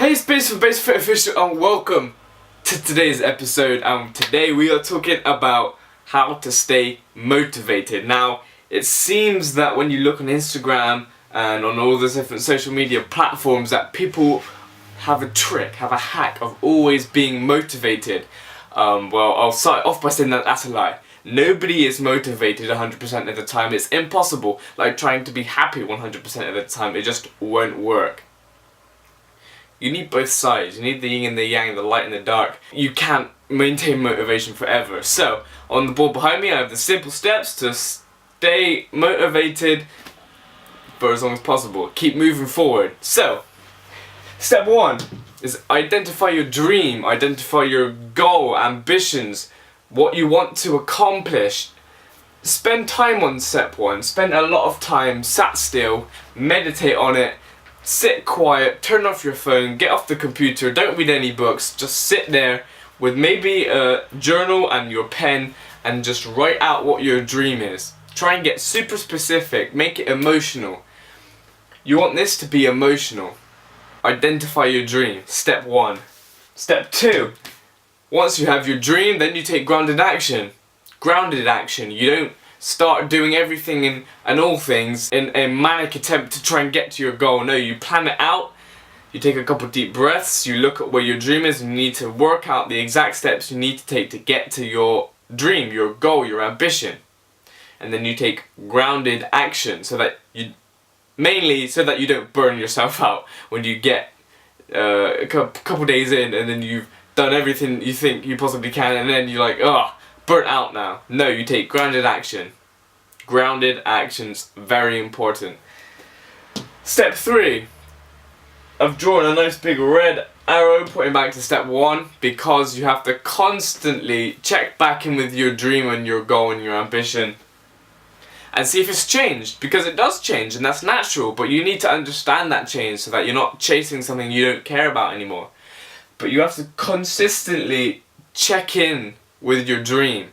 Hey Space for Base Fit Official and welcome to today's episode. Today we are talking about how to stay motivated. Now, it seems that when you look on Instagram and on all those different social media platforms that people have a trick, have a hack of always being motivated. Well, I'll start off by saying that that's a lie. Nobody is motivated 100% of the time. It's impossible. Like trying to be happy 100% of the time. It just won't work. You need both sides. You need the yin and the yang, the light and the dark. You can't maintain motivation forever. So, on the board behind me I have the simple steps to stay motivated for as long as possible. Keep moving forward. So, step 1 is identify your dream, identify your goal, ambitions, what you want to accomplish. Spend time on step 1. Spend a lot of time sat still, meditate on it. Sit quiet, turn off your phone, get off the computer, don't read any books, just sit there with maybe a journal and your pen and just write out what your dream is. Try and get super specific, make it emotional. You want this to be emotional. Identify your dream, step 1. Step 2, once you have your dream, then you take grounded action. Grounded action, you don't start doing everything and all things in a manic attempt to try and get to your goal. No, you plan it out, you take a couple deep breaths, you look at where your dream is and you need to work out the exact steps you need to take to get to your dream, your goal, your ambition. And then you take grounded action so that you don't burn yourself out when you get a couple days in and then you've done everything you think you possibly can and then you're like, oh, burnt out now. No, you take grounded action. Grounded action's very important. Step 3. I've drawn a nice big red arrow pointing back to step 1 because you have to constantly check back in with your dream and your goal and your ambition and see if it's changed, because it does change and that's natural, but you need to understand that change so that you're not chasing something you don't care about anymore. But you have to consistently check in with your dream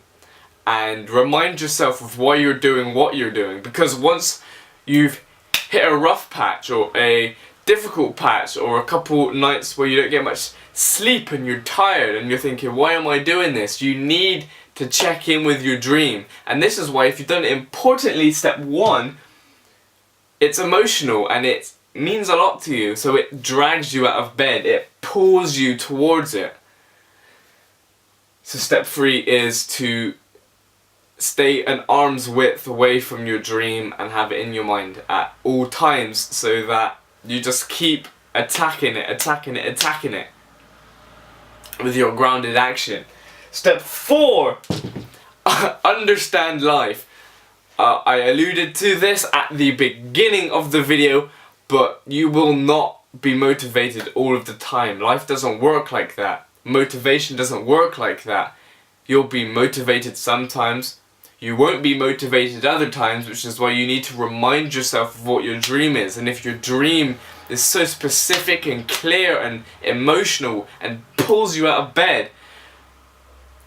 and remind yourself of why you're doing what you're doing, because once you've hit a rough patch or a difficult patch or a couple nights where you don't get much sleep and you're tired and you're thinking, why am I doing this? You need to check in with your dream. And this is why, if you've done it importantly, step 1, it's emotional and it means a lot to you, so it drags you out of bed, it pulls you towards it. So step 3 is to stay an arm's width away from your dream and have it in your mind at all times so that you just keep attacking it with your grounded action. Step 4, understand life. I alluded to this at the beginning of the video, but you will not be motivated all of the time. Life doesn't work like that. Motivation doesn't work like that. You'll be motivated sometimes, you won't be motivated other times, which is why you need to remind yourself of what your dream is. And if your dream is so specific and clear and emotional and pulls you out of bed,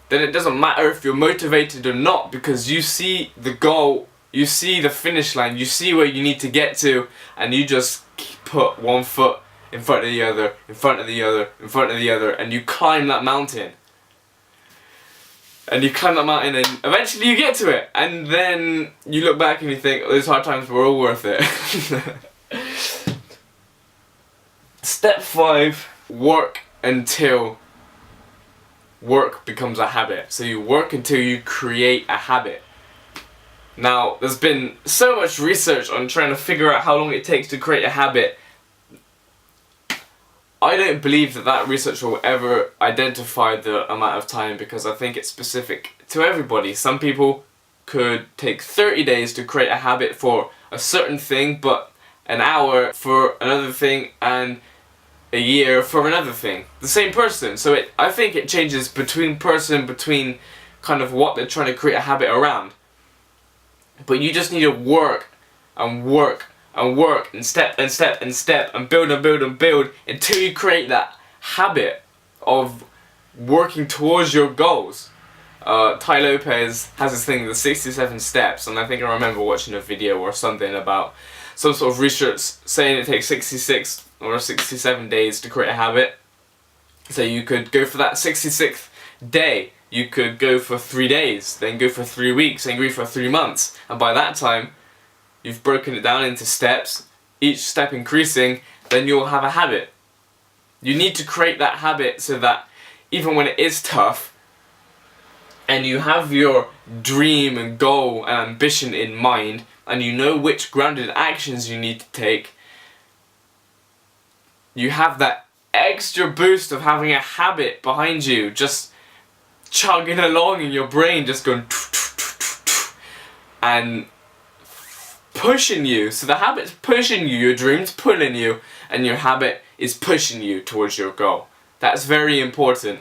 then it doesn't matter if you're motivated or not, because you see the goal, you see the finish line, you see where you need to get to, and you just put one foot in front of the other, in front of the other, in front of the other, and you climb that mountain. And you climb that mountain and eventually you get to it. And then you look back and you think, oh, those hard times were all worth it. Step 5, work until work becomes a habit. So you work until you create a habit. Now, there's been so much research on trying to figure out how long it takes to create a habit. I don't believe that research will ever identify the amount of time, because I think it's specific to everybody. Some people could take 30 days to create a habit for a certain thing, but an hour for another thing and a year for another thing. The same person. So I think it changes between person, between kind of what they're trying to create a habit around. But you just need to work and work and work and step and step and step and build and build and build until you create that habit of working towards your goals. Tai Lopez has this thing, the 67 steps, and I think I remember watching a video or something about some sort of research saying it takes 66 or 67 days to create a habit. So you could go for that 66th day. You could go for 3 days, then go for 3 weeks, then go for 3 months. And by that time, you've broken it down into steps, each step increasing, then you'll have a habit. You need to create that habit so that even when it is tough, and you have your dream and goal and ambition in mind, and you know which grounded actions you need to take, you have that extra boost of having a habit behind you, just chugging along in your brain, just going and pushing you. So the habit's pushing you, your dream's pulling you, and your habit is pushing you towards your goal. That's very important.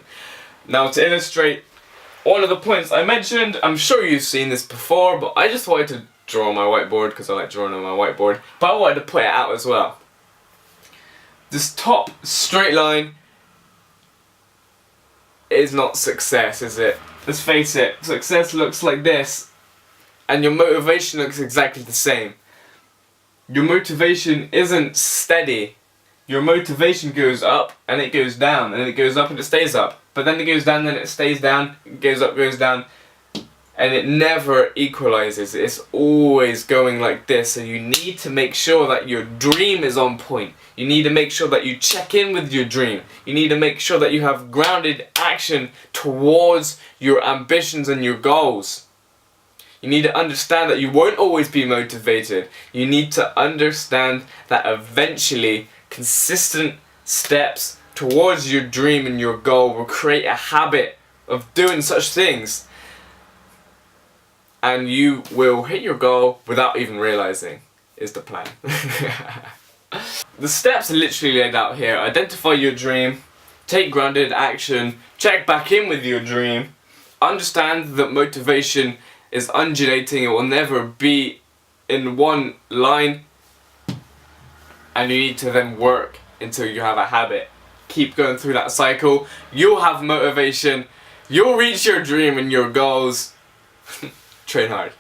Now, to illustrate all of the points I mentioned, I'm sure you've seen this before, but I just wanted to draw on my whiteboard because I like drawing on my whiteboard, but I wanted to put it out as well. This top straight line is not success, is it? Let's face it, success looks like this, and your motivation looks exactly the same. Your motivation isn't steady. Your motivation goes up and it goes down, and it goes up and it stays up, but then it goes down, then it stays down, it goes up, goes down, and it never equalizes. It's always going like this. So you need to make sure that your dream is on point. You need to make sure that you check in with your dream. You need to make sure that you have grounded action towards your ambitions and your goals. You need to understand that you won't always be motivated. You need to understand that eventually consistent steps towards your dream and your goal will create a habit of doing such things, and you will hit your goal without even realizing, is the plan. The steps are literally laid out here. Identify your dream, take grounded action, check back in with your dream, understand that motivation is undulating, it will never be in one line, and you need to then work until you have a habit. Keep going through that cycle, you'll have motivation, you'll reach your dream and your goals. Train hard.